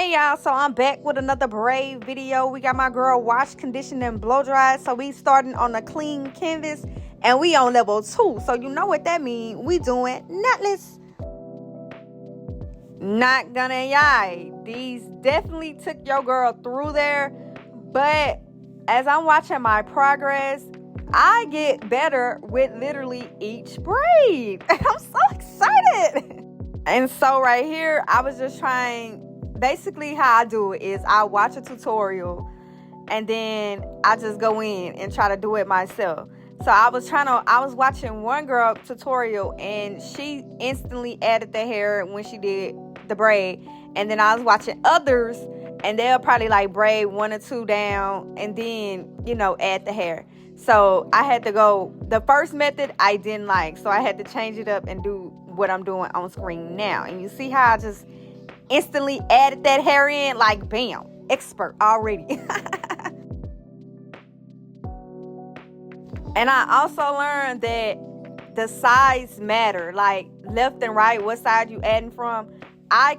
Hey y'all, so I'm back with another braid video. We got my girl wash, condition, and blow dry. So we starting on a clean canvas and we on level 2. So you know what that means. We doing knotless. Not gonna lie, these definitely took your girl through there. But as I'm watching my progress, I get better with literally each braid. I'm so excited. And so right here, I was just trying. Basically, how I do it is I watch a tutorial and then I just go in and try to do it myself. So I was watching one girl tutorial and she instantly added the hair when she did the braid. And then I was watching others and they'll probably like braid 1 or 2 down and then, add the hair. So I had to go, the first method I didn't like. So I had to change it up and do what I'm doing on screen now. And you see how I just instantly added that hair in, like bam, expert already. And I also learned that the size matter, like left and right, what side you adding from. I'm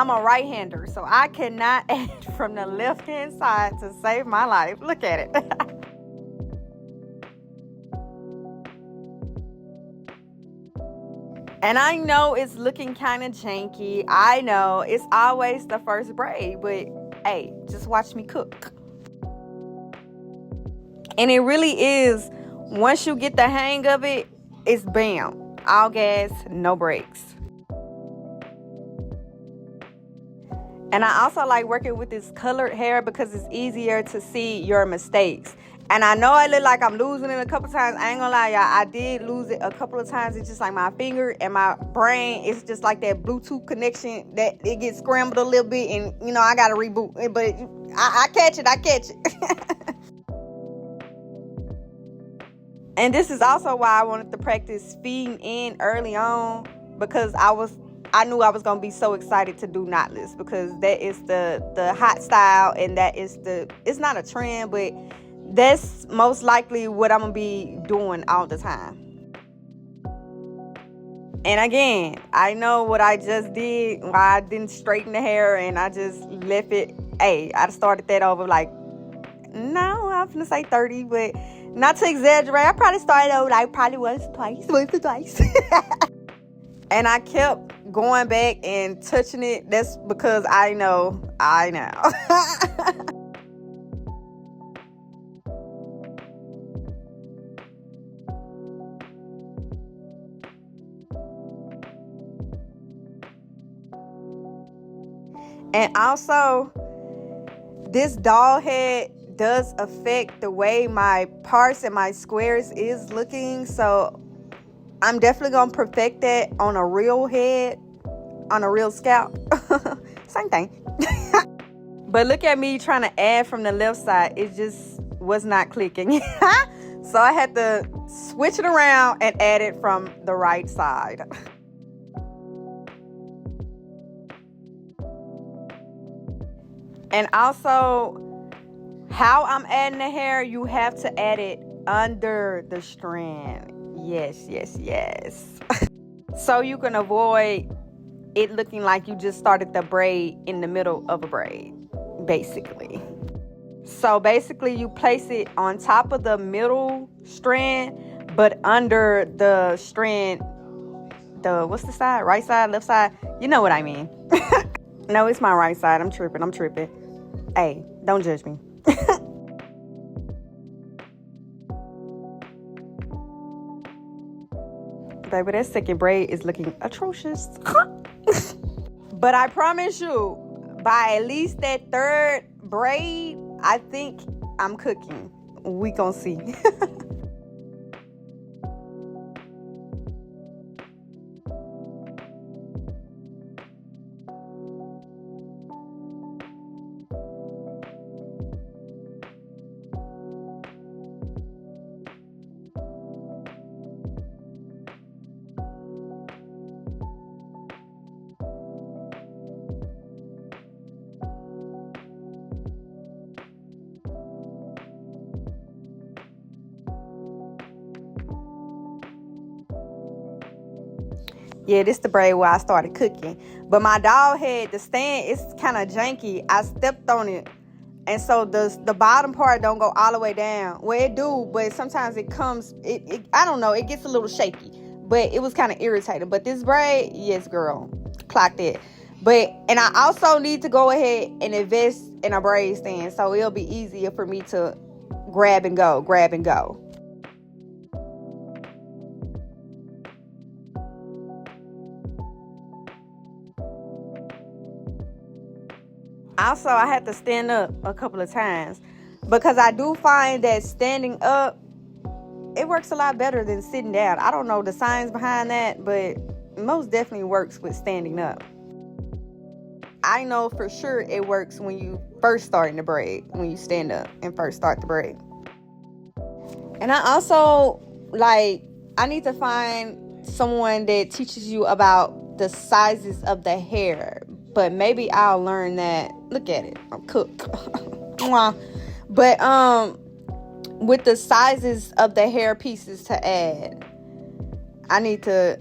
a right-hander, so I cannot add from the left-hand side to save my life. Look at it. And I know it's looking kind of janky. I know it's always the first braid, but hey, just watch me cook. And it really is, once you get the hang of it, it's bam, all gas, no brakes. And I also like working with this colored hair because it's easier to see your mistakes. And I know I look like I'm losing it a couple times. I ain't gonna lie, y'all. I did lose it a couple of times. It's just like my finger and my brain. It's just like that Bluetooth connection that it gets scrambled a little bit. And, I got to reboot it. But I catch it. And this is also why I wanted to practice feeding in early on. Because I knew I was going to be so excited to do knotless. Because that is the hot style. And it's not a trend, but that's most likely what I'm going to be doing all the time. And again, I know what I just did, why I didn't straighten the hair and I just left it. Hey, I started that over like, no, I'm going to say 30, but not to exaggerate. I probably started over like once or twice. And I kept going back and touching it. That's because I know. And also, this doll head does affect the way my parts and my squares is looking. So I'm definitely going to perfect that on a real head, on a real scalp. Same thing. But look at me trying to add from the left side. It just was not clicking. So I had to switch it around and add it from the right side. And also, how I'm adding the hair, you have to add it under the strand. Yes. So you can avoid it looking like you just started the braid in the middle of a braid, basically. So basically, you place it on top of the middle strand, but under the strand, what's the side? Right side, left side? You know what I mean. No, it's my right side. I'm tripping. Hey, don't judge me. Baby, that second braid is looking atrocious. But I promise you, by at least that third braid, I think I'm cooking. We gonna see. Yeah, this the braid where I started cooking. But my dog head, the stand, it's kind of janky. I stepped on it. And so the bottom part don't go all the way down. Well, it do, but sometimes it comes, I don't know, it gets a little shaky. But it was kind of irritating. But this braid, yes, girl, clocked it. And I also need to go ahead and invest in a braid stand. So it'll be easier for me to grab and go. Also, I had to stand up a couple of times because I do find that standing up, it works a lot better than sitting down. I don't know the science behind that, but most definitely works with standing up. I know for sure it works when you first start in the braid, when you stand up and first start the braid. And I also, I need to find someone that teaches you about the sizes of the hair. But maybe I'll learn that. Look at it. I'm cooked. But with the sizes of the hair pieces to add, I need to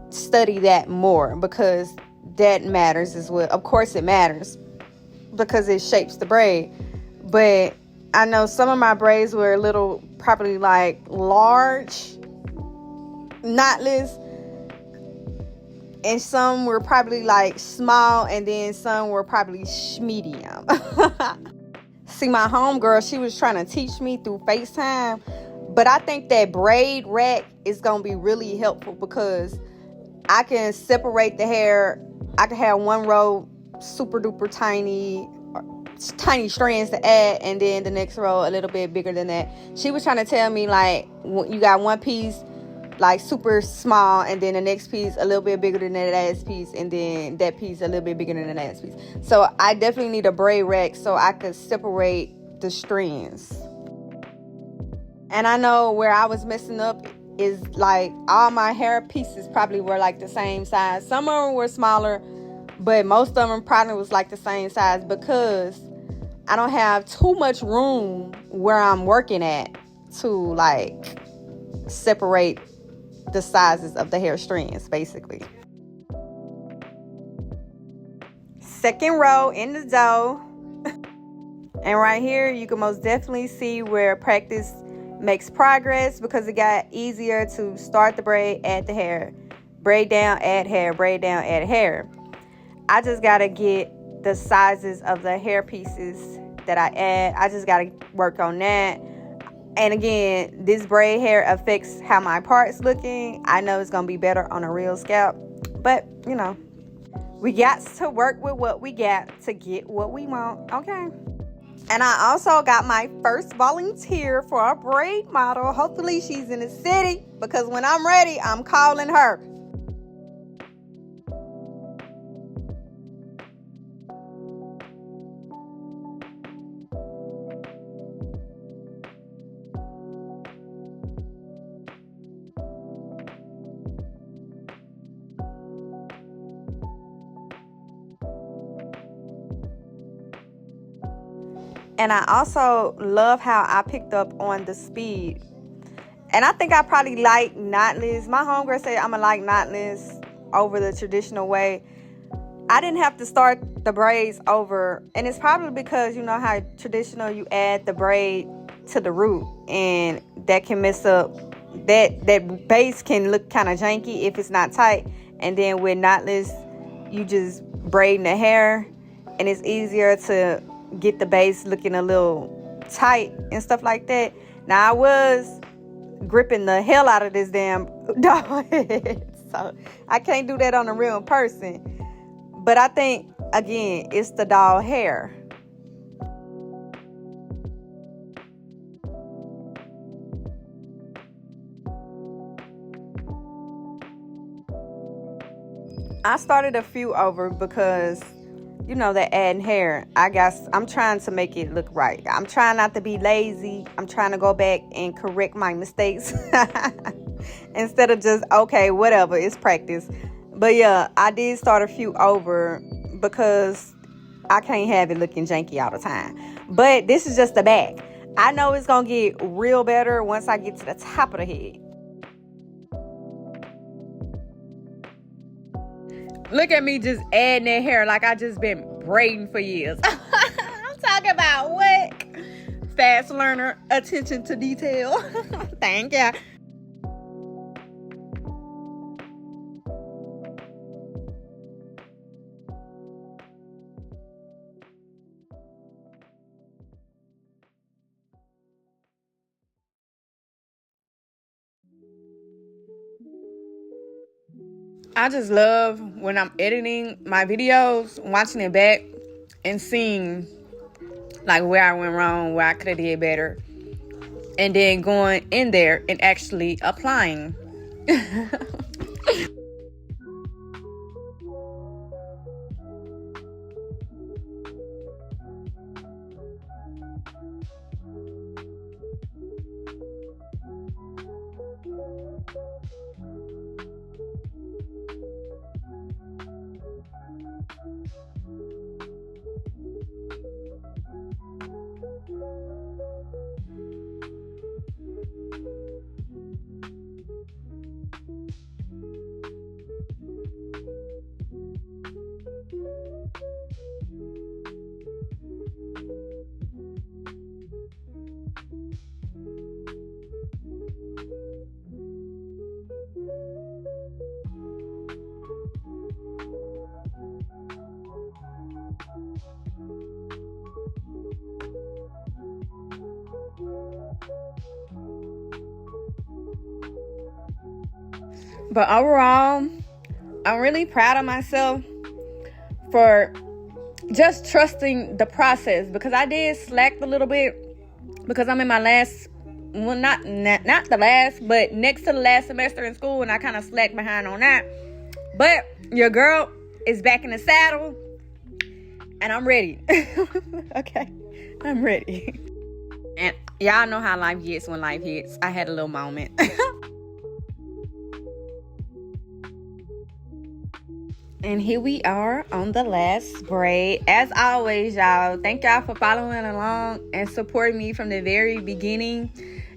study that more because that matters as well. Of course it matters because it shapes the braid. But I know some of my braids were a little probably large, knotless. And some were probably small, and then some were probably medium. See, my homegirl, she was trying to teach me through FaceTime. But I think that braid rack is going to be really helpful because I can separate the hair. I can have one row super duper tiny strands to add, and then the next row a little bit bigger than that. She was trying to tell me you got one piece super small, and then the next piece a little bit bigger than that last piece, and then that piece a little bit bigger than the last piece. So I definitely need a braid rack so I could separate the strands. And I know where I was messing up is all my hair pieces probably were the same size. Some of them were smaller, but most of them probably was the same size because I don't have too much room where I'm working at to separate the sizes of the hair strands, basically. Second row in the dough. And right here, you can most definitely see where practice makes progress because it got easier to start the braid, add the hair, braid down, add hair, braid down, add hair. I just got to get the sizes of the hair pieces that I add. I just got to work on that. And again, this braid hair affects how my part's looking. I know it's going to be better on a real scalp. But, we got to work with what we got to get what we want. Okay. And I also got my first volunteer for a braid model. Hopefully she's in the city because when I'm ready, I'm calling her. And I also love how I picked up on the speed. And I think I probably like knotless. My homegirl said I'm going to like knotless over the traditional way. I didn't have to start the braids over. And it's probably because you know how traditional you add the braid to the root. And that can mess up. That base can look kind of janky if it's not tight. And then with knotless, you just braiding the hair. And it's easier to get the base looking a little tight and stuff like that. Now I was gripping the hell out of this damn dog head, so I can't do that on a real person. But I think again it's the doll hair. I started a few over because they're adding hair. I'm trying to make it look right. I'm trying not to be lazy. I'm trying to go back and correct my mistakes instead of just, okay, whatever, it's practice. But yeah, I did start a few over because I can't have it looking janky all the time. But this is just the back. I know it's going to get real better once I get to the top of the head. Look at me just adding that hair like I just been braiding for years. I'm talking about what? Fast learner, attention to detail. Thank ya. I just love when I'm editing my videos, watching it back and seeing like where I went wrong, where I could have did better, and then going in there and actually applying. But overall, I'm really proud of myself for just trusting the process, because I did slack a little bit because I'm in my last, well, not the last, but next to the last semester in school, and I kind of slacked behind on that. But your girl is back in the saddle, and I'm ready. Okay, I'm ready. And y'all know how life gets when life hits. I had a little moment. And here we are on the last braid. As always, y'all, thank y'all for following along and supporting me from the very beginning.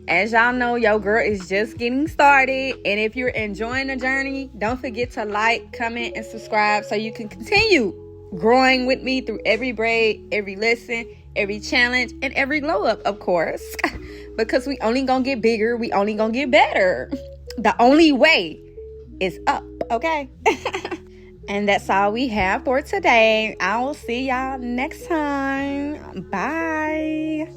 As y'all know, your girl is just getting started. And if you're enjoying the journey, don't forget to like, comment, and subscribe so you can continue growing with me through every braid, every lesson, every challenge, and every glow up, of course. Because we only gonna get bigger. We only gonna get better. The only way is up, okay? And that's all we have for today. I will see y'all next time. Bye.